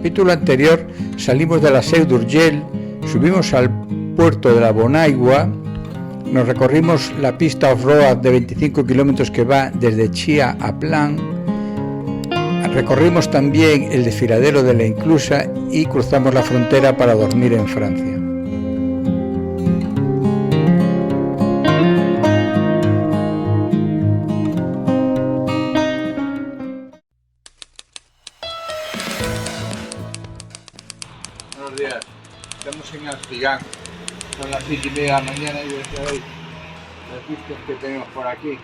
capítulo anterior salimos de la Seu d'Urgell, subimos al puerto de la Bonaigua, nos recorrimos la pista off-road de 25 kilómetros que va desde Chía a Plan, recorrimos también el desfiladero de la Inclusa y cruzamos la frontera para dormir en Francia. Buenos días, estamos en Alcigán, son las 7:30 de la mañana y ya sabéis las vistas que tenemos por aquí.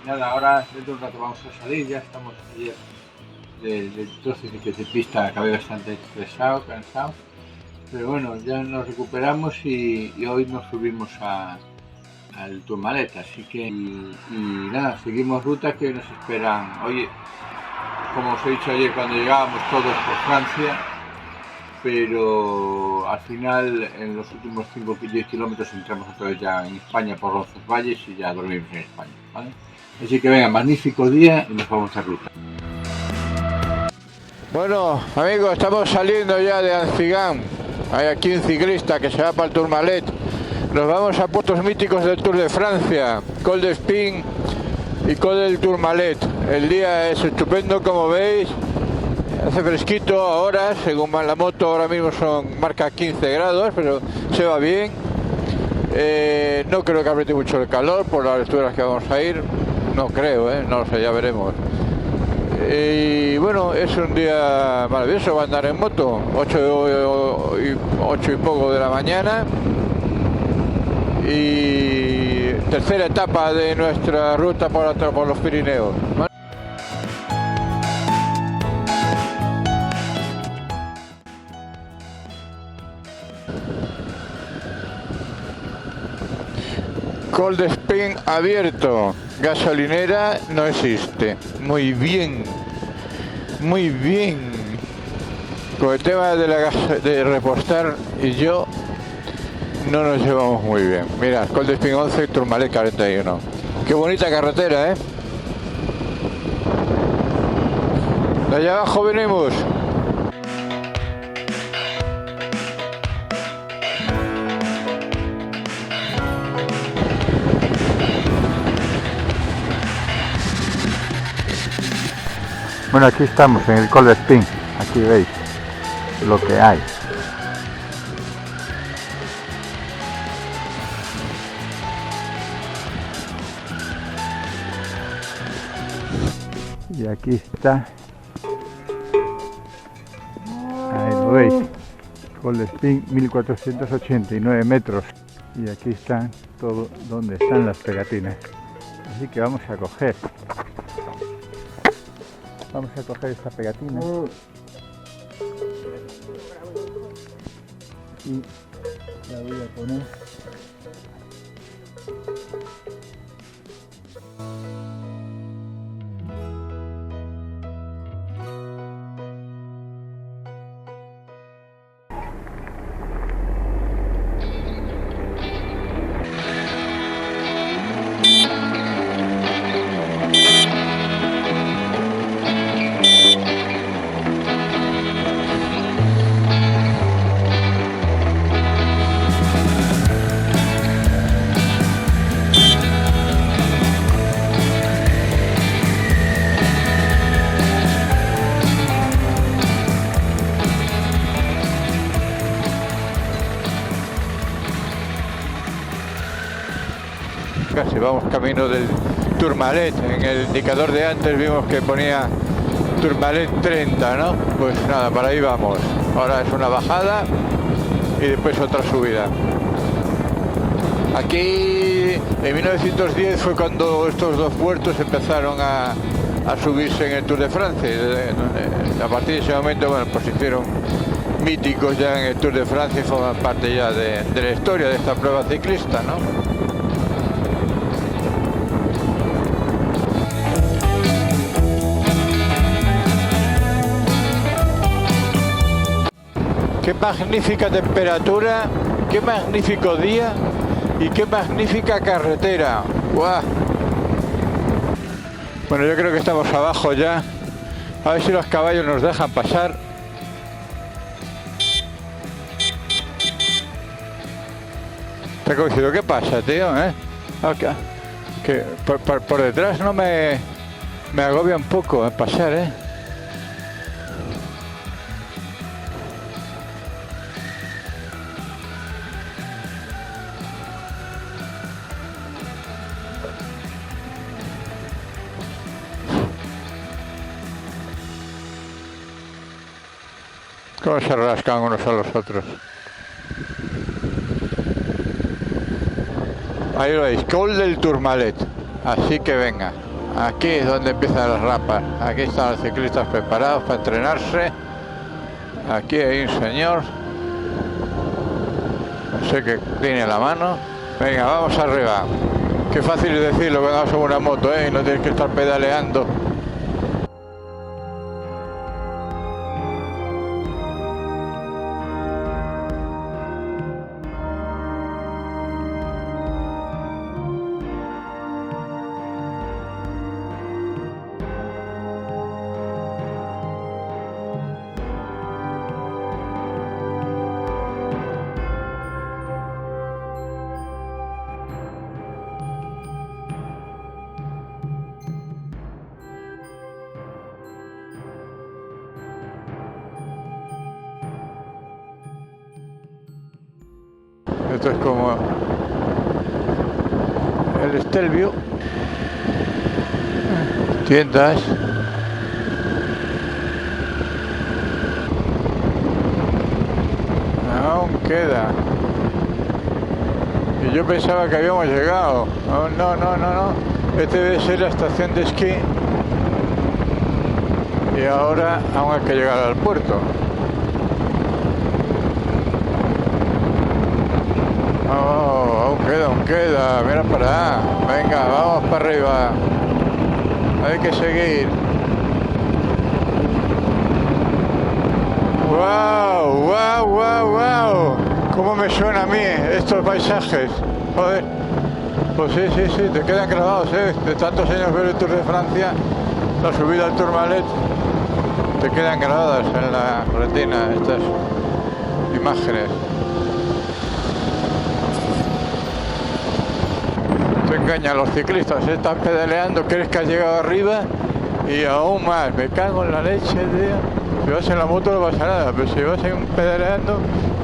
Nada, ahora dentro de un rato vamos a salir, ya estamos ayer del trozo de pista, acabé bastante estresado, cansado, pero bueno, ya nos recuperamos y hoy nos subimos al Tourmalet, así que y nada, seguimos ruta que nos esperan. Hoy, como os he dicho ayer, cuando llegábamos todos por Francia, pero al final en los últimos 5-10 kilómetros entramos otra vez ya en España por Roncesvalles y ya dormimos en España, ¿vale? Así que venga, magnífico día y nos vamos a ruta. Bueno, amigos, estamos saliendo ya de Alcigán. Hay aquí un ciclista que se va para el Tourmalet. Nos vamos a puertos míticos del Tour de Francia, Col d'Espín y Col del Tourmalet. El día es estupendo, como veis. Hace fresquito ahora, según va la moto, ahora mismo marca 15 grados, pero se va bien. No creo que apriete mucho el calor por las alturas que vamos a ir. No creo, no lo sé, ya veremos. Y bueno, es un día maravilloso, va a andar en moto, 8 y poco de la mañana. Y tercera etapa de nuestra ruta por los Pirineos. Col d'Espín abierto, gasolinera no existe. Muy bien, muy bien. Con el tema de repostar y yo no nos llevamos muy bien. Mirad, Col d'Espín 11, Tourmalet 41. Qué bonita carretera, ¿eh? De allá abajo venimos. Bueno, aquí estamos en el Col d'Espín, aquí veis lo que hay. Y aquí está, ahí lo veis, Col d'Espín, 1489 metros. Y aquí están todo donde están las pegatinas. Así que vamos a coger esta pegatina y la voy a poner casi vamos camino del Tourmalet. En el indicador de antes vimos que ponía Tourmalet 30, ¿no? Pues nada, para ahí vamos. Ahora es una bajada y después otra subida. Aquí en 1910 fue cuando estos dos puertos empezaron a subirse en el Tour de Francia. A partir de ese momento, bueno, pues se hicieron míticos ya en el Tour de Francia y forman parte ya de la historia de esta prueba ciclista, ¿no? Qué magnífica temperatura, qué magnífico día y qué magnífica carretera. ¡Guau! Bueno, yo creo que estamos abajo ya. A ver si los caballos nos dejan pasar. Está cocido. ¿Qué pasa, tío? Okay. Que por detrás no me agobia un poco pasar, ¿Cómo se rascan unos a los otros? Ahí lo veis, Col del Tourmalet. Así que venga, aquí es donde empiezan las rampas. Aquí están los ciclistas preparados para entrenarse. Aquí hay un señor, no sé qué tiene en la mano. Venga, vamos arriba. Qué fácil es decirlo cuando vas sobre una moto, y no tienes que estar pedaleando. Esto es como el Stelvio, tiendas. Aún queda. Y yo pensaba que habíamos llegado. Oh, no. Este debe ser la estación de esquí. Y ahora aún hay que llegar al puerto. Oh, aún queda, mira para allá. Venga, vamos para arriba. Hay que seguir. ¡Wow! ¿Cómo me suena a mí estos paisajes? Joder. Pues sí, te quedan grabados, de tantos años ver el Tour de Francia, la subida al Tourmalet, te quedan grabadas en la retina estas imágenes. Te engañan los ciclistas, están pedaleando, crees que has llegado arriba y aún más, me cago en la leche, tío. Si vas en la moto no pasa nada, pero si vas pedaleando,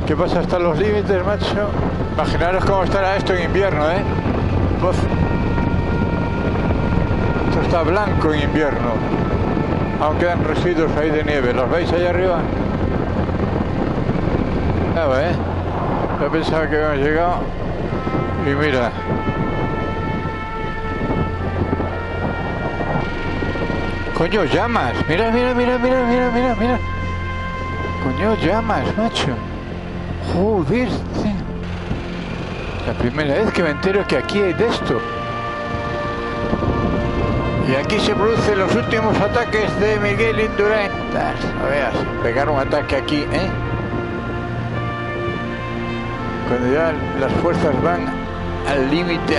¿qué pasa hasta los límites, macho? Imaginaros cómo estará esto en invierno, Uf. Esto está blanco en invierno. Aún quedan residuos ahí de nieve, ¿los veis ahí arriba? Yo pensaba que habíamos llegado y mira. Coño, llamas. Mira. Coño, llamas, macho. Joder. La primera vez que me entero que aquí hay de esto. Y aquí se producen los últimos ataques de Miguel Indurain. No veas, pegar un ataque aquí, Cuando ya las fuerzas van al límite.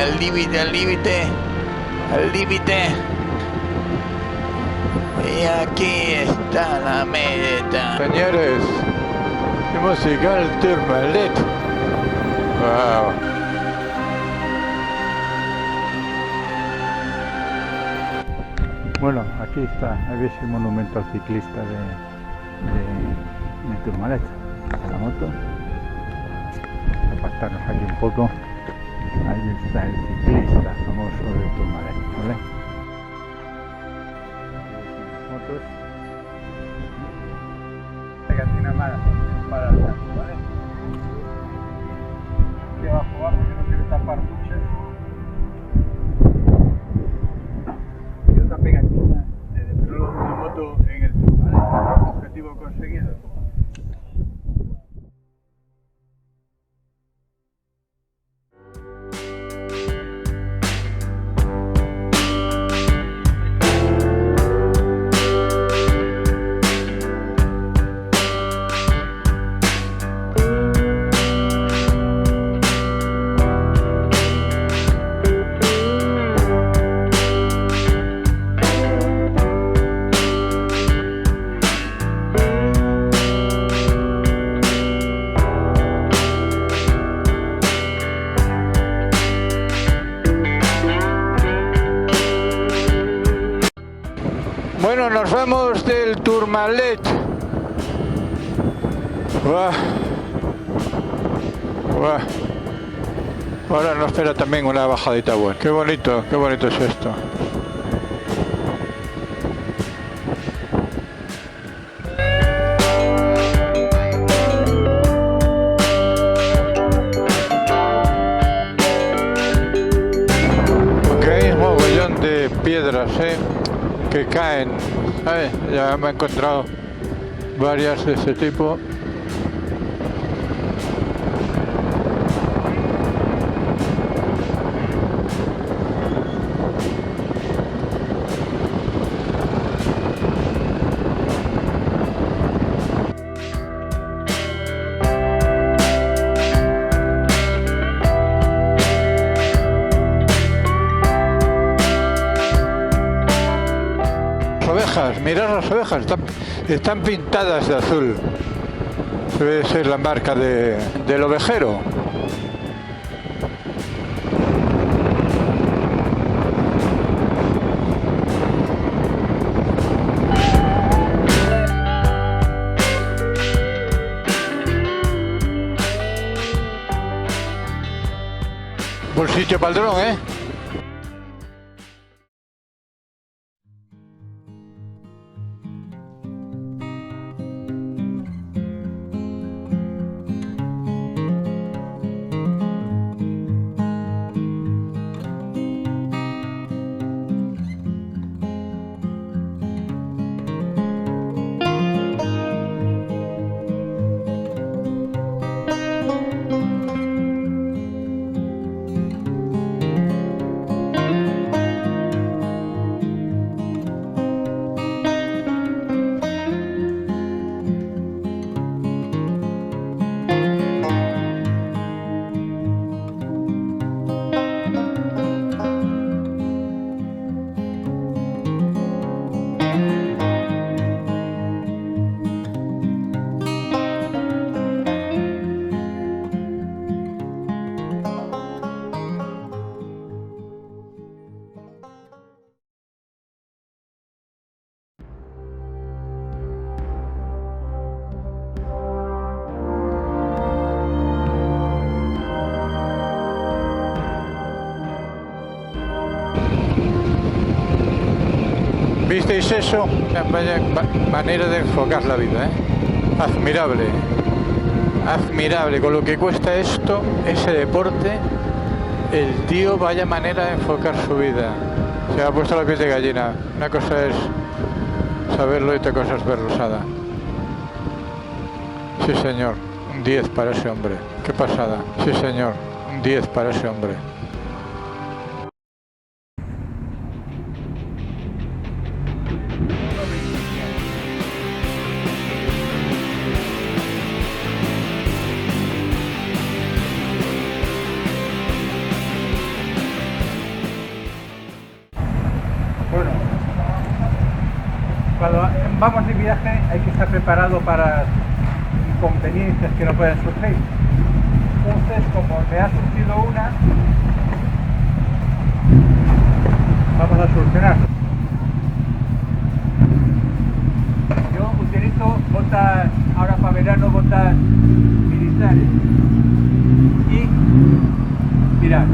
Y aquí está la meta. Señores, hemos llegado al Tourmalet. Wow. Bueno, aquí está, ahí ves el monumento al ciclista de Tourmalet, a la moto. Apartarnos aquí un poco. Ahí está el ciclista famoso de Tourmalet, ¿vale? Motos. Pegatina mala para el campo, ¿vale? Aquí abajo que no quiero tapar muchas. Y otra pegatina de moto en el Tourmalet. Objetivo conseguido. Bueno, nos vamos del Tourmalet. Buah. Buah. Ahora nos espera también una bajadita buena. Qué bonito es esto. Aunque hay un mogollón de piedras, que caen. ¿Sabes? Ya me he encontrado varias de este tipo. Mirad las ovejas, están pintadas de azul. Debe ser la marca del ovejero. Buen sitio para el dron, ¿eh? ¿Visteis eso? Vaya manera de enfocar la vida, ¿eh? Admirable. Admirable. Con lo que cuesta esto, ese deporte, el tío vaya manera de enfocar su vida. Se ha puesto la piel de gallina. Una cosa es saberlo y otra cosa es verlo, Sada. Sí, señor. Un 10 para ese hombre. Qué pasada. Sí, señor. Un 10 para ese hombre. Bueno, cuando vamos de viaje hay que estar preparado para inconveniencias que no pueden surgir. Entonces, como me ha surgido una, vamos a solucionarlo. Yo utilizo botas, ahora para verano, botas militares. Y, mirad,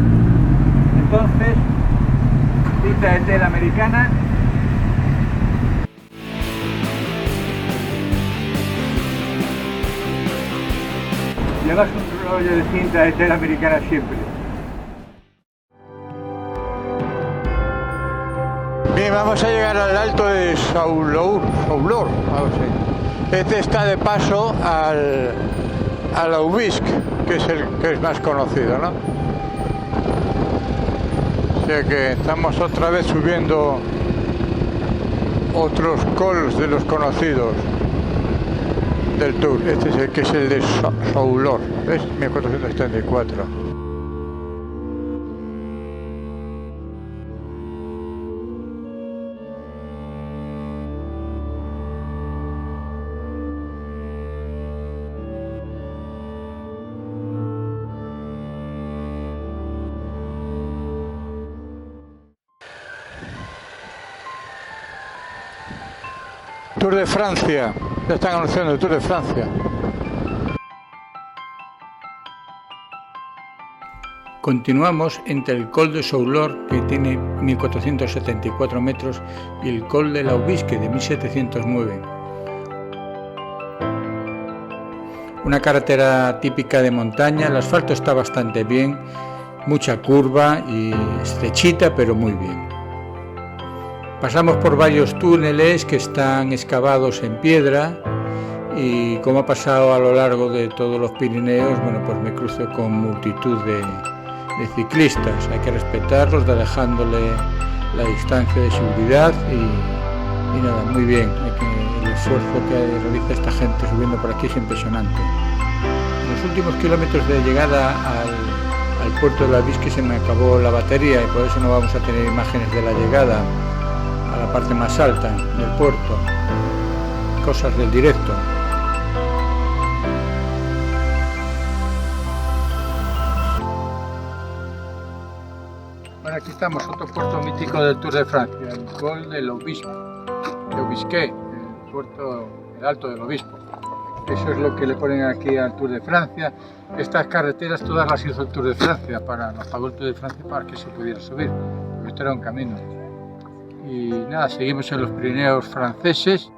entonces, cinta de tela americana. Llevas un rollo de cinta de tela americana siempre. Bien, vamos a llegar al alto de Soulor. Este está de paso al Aubisque, que es el que es más conocido, ¿no? O sea que estamos otra vez subiendo otros cols de los conocidos del Tour. Este es el que es el de Soulor, ¿ves? 1434. Tour de Francia. Ya están anunciando el Tour de Francia. Continuamos entre el Col de Soulor, que tiene 1474 metros, y el Col de l'Aubisque, de 1709. Una carretera típica de montaña, el asfalto está bastante bien, mucha curva y estrechita, pero muy bien. Pasamos por varios túneles que están excavados en piedra y, como ha pasado a lo largo de todos los Pirineos, bueno, pues me cruzo con multitud de ciclistas. Hay que respetarlos, dejándole la distancia de seguridad y nada, muy bien. El esfuerzo que realiza esta gente subiendo por aquí es impresionante. En los últimos kilómetros de llegada al puerto de l'Aubisque se me acabó la batería y por eso no vamos a tener imágenes de la llegada a la parte más alta del puerto, cosas del directo. Bueno, aquí estamos, otro puerto mítico del Tour de Francia, el Col de l'Aubisque, el Alto del Obispo. Eso es lo que le ponen aquí al Tour de Francia. Estas carreteras todas las hizo el Tour de Francia, nos pagó el Tour de Francia para que se pudiera subir, porque esto era un camino. Y nada, seguimos en los Pirineos franceses.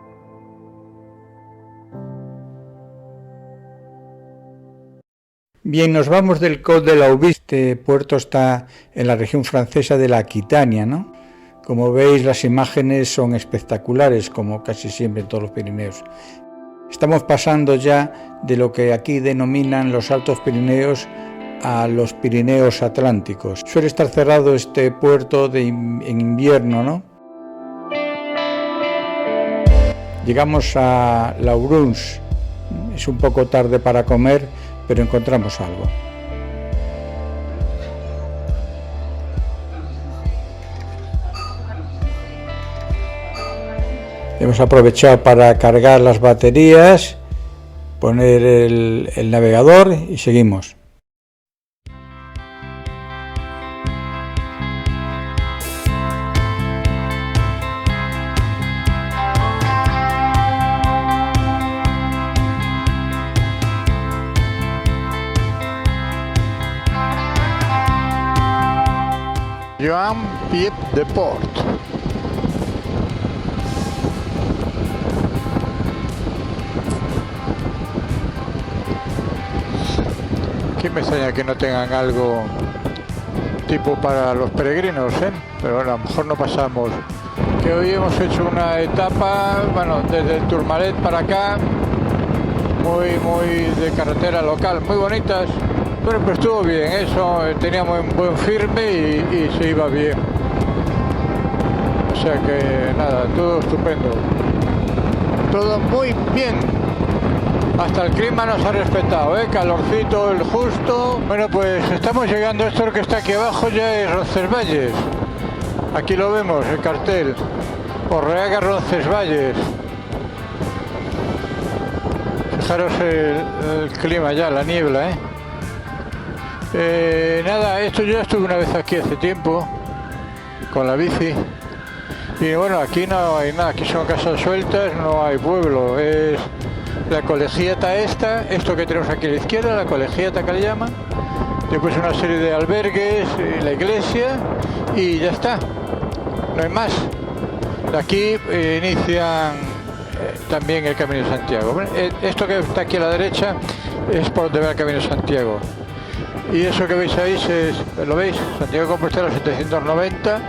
Bien, nos vamos del Col de l'Aubisque. Este puerto está en la región francesa de la Aquitania, ¿no? Como veis, las imágenes son espectaculares, como casi siempre en todos los Pirineos. Estamos pasando ya de lo que aquí denominan los Altos Pirineos a los Pirineos Atlánticos. Suele estar cerrado este puerto en invierno, ¿no? Llegamos a Laurens. Es un poco tarde para comer, pero encontramos algo. Hemos aprovechado para cargar las baterías, poner el navegador y seguimos. Jean-Pied de Port. Aquí me extraña que no tengan algo tipo para los peregrinos, ¿eh? Pero bueno, a lo mejor no pasamos. Que hoy hemos hecho una etapa, bueno, desde el Tourmalet para acá, muy de carretera local, muy bonitas. Bueno, pues estuvo bien, eso, teníamos un buen firme y se iba bien. O sea que nada, todo estupendo. Todo muy bien. Hasta el clima nos ha respetado, ¿eh? Calorcito, el justo. Bueno, pues estamos llegando a esto que está aquí abajo, ya es Roncesvalles. Aquí lo vemos, el cartel. Orreaga Roncesvalles. Fijaros el clima ya, la niebla, ¿eh? Nada, esto yo estuve una vez aquí hace tiempo con la bici y bueno, aquí no hay nada, aquí son casas sueltas, no hay pueblo, es la colegiata esto que tenemos aquí a la izquierda, la colegiata que le llaman, después una serie de albergues, la iglesia y ya está, no hay más. De aquí inician también el Camino de Santiago. Bueno, esto que está aquí a la derecha es por donde va el Camino de Santiago. Y eso que veis ahí, ¿lo veis? Santiago de Compostela 790.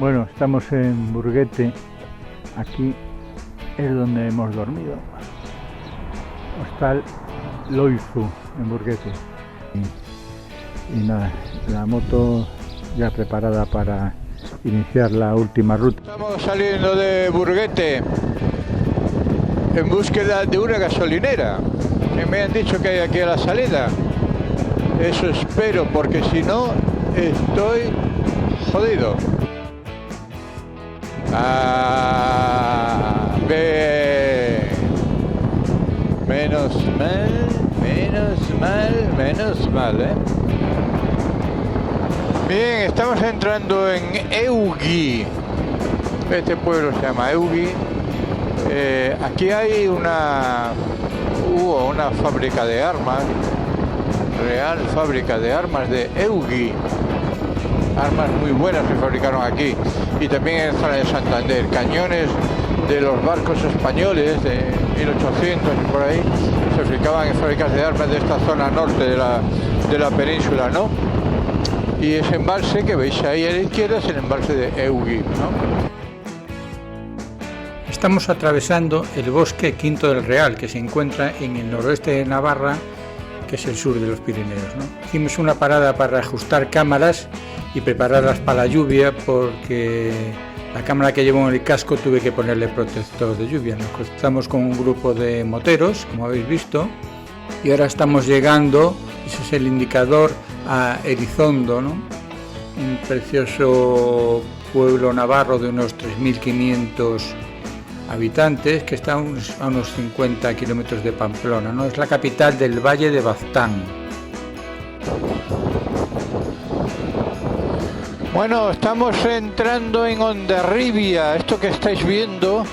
Bueno, estamos en Burguete, aquí es donde hemos dormido, Hostal Loizu en Burguete. Y nada, la moto ya preparada para iniciar la última ruta. Estamos saliendo de Burguete en búsqueda de una gasolinera, que me han dicho que hay aquí a la salida. Eso espero, porque si no, estoy jodido. Bien. Menos mal, ¿eh? Bien, estamos entrando en Eugui. Este pueblo se llama Eugui. Aquí hay hubo una fábrica de armas, real fábrica de armas de Eugui. Armas muy buenas se fabricaron aquí. Y también en zona de Santander, cañones de los barcos españoles de 1800 y por ahí, se fabricaban en fábricas de armas de esta zona norte de la península, ¿no? Y ese embalse que veis ahí a la izquierda es el embalse de Eugui, ¿no? Estamos atravesando el bosque Quinto del Real, que se encuentra en el noroeste de Navarra, que es el sur de los Pirineos, ¿no? Hicimos una parada para ajustar cámaras y prepararlas para la lluvia, porque la cámara que llevo en el casco tuve que ponerle protector de lluvia. Nos cruzamos con un grupo de moteros, como habéis visto, y ahora estamos llegando, ese es el indicador, a Elizondo, ¿no? Un precioso pueblo navarro de unos 3.500 habitantes, que está a unos 50 kilómetros de Pamplona, ¿no? Es la capital del Valle de Baztán. Bueno, estamos entrando en Hondarribia. Esto que estáis viendo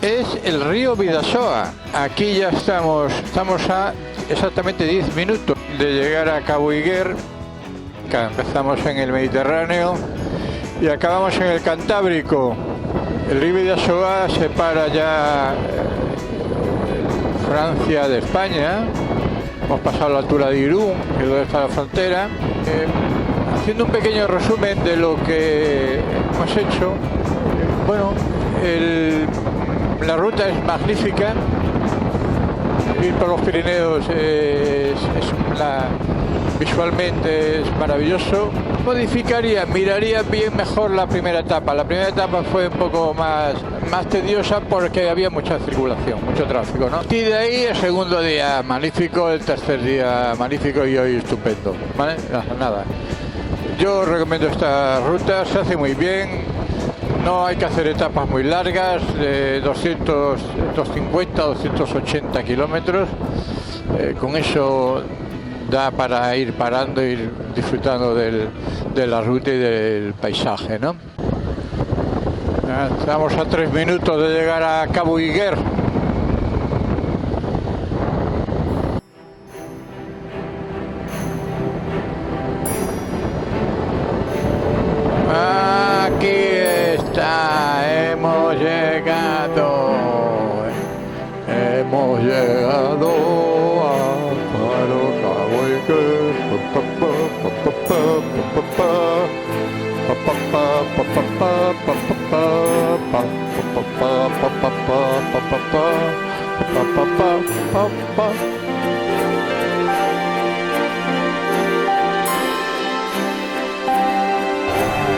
es el río Bidasoa. Aquí ya estamos a exactamente 10 minutos de llegar a Cabo Higuer. Empezamos en el Mediterráneo y acabamos en el Cantábrico. El río Bidasoa separa ya Francia de España. Hemos pasado la altura de Irún, que es donde está la frontera. Haciendo un pequeño resumen de lo que hemos hecho, bueno, la ruta es magnífica. Ir por los Pirineos visualmente es maravilloso. Miraría bien mejor la primera etapa. La primera etapa fue un poco más tediosa porque había mucha circulación, mucho tráfico, ¿no? Y de ahí el segundo día magnífico, el tercer día magnífico y hoy estupendo, ¿vale? Nada. Yo recomiendo esta ruta, se hace muy bien. No hay que hacer etapas muy largas, de 250, 280 kilómetros. Con eso da para ir parando, ir disfrutando de la ruta y del paisaje, ¿no? Estamos a 3 minutos de llegar a Cabo Higuer. Hemos llegado a Cabo Higuer.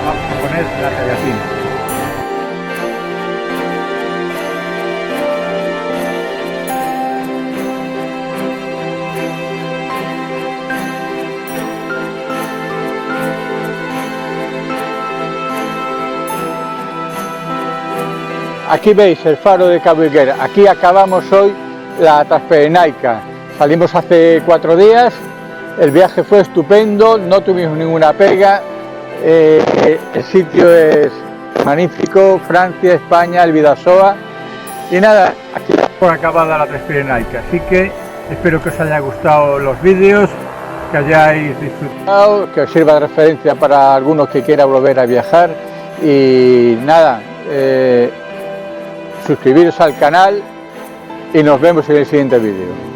Vamos a poner la pegatina. Aquí veis el faro de Cabo Higuer. Aquí acabamos hoy la Transpirenaica. Salimos hace 4 días, el viaje fue estupendo, no tuvimos ninguna pega, el sitio es magnífico, Francia, España, el Bidasoa. Y nada, aquí por acabada la Transpirenaica. Así que espero que os haya gustado los vídeos, que hayáis disfrutado, que os sirva de referencia para algunos que quieran volver a viajar. Y nada, suscribiros al canal y nos vemos en el siguiente vídeo.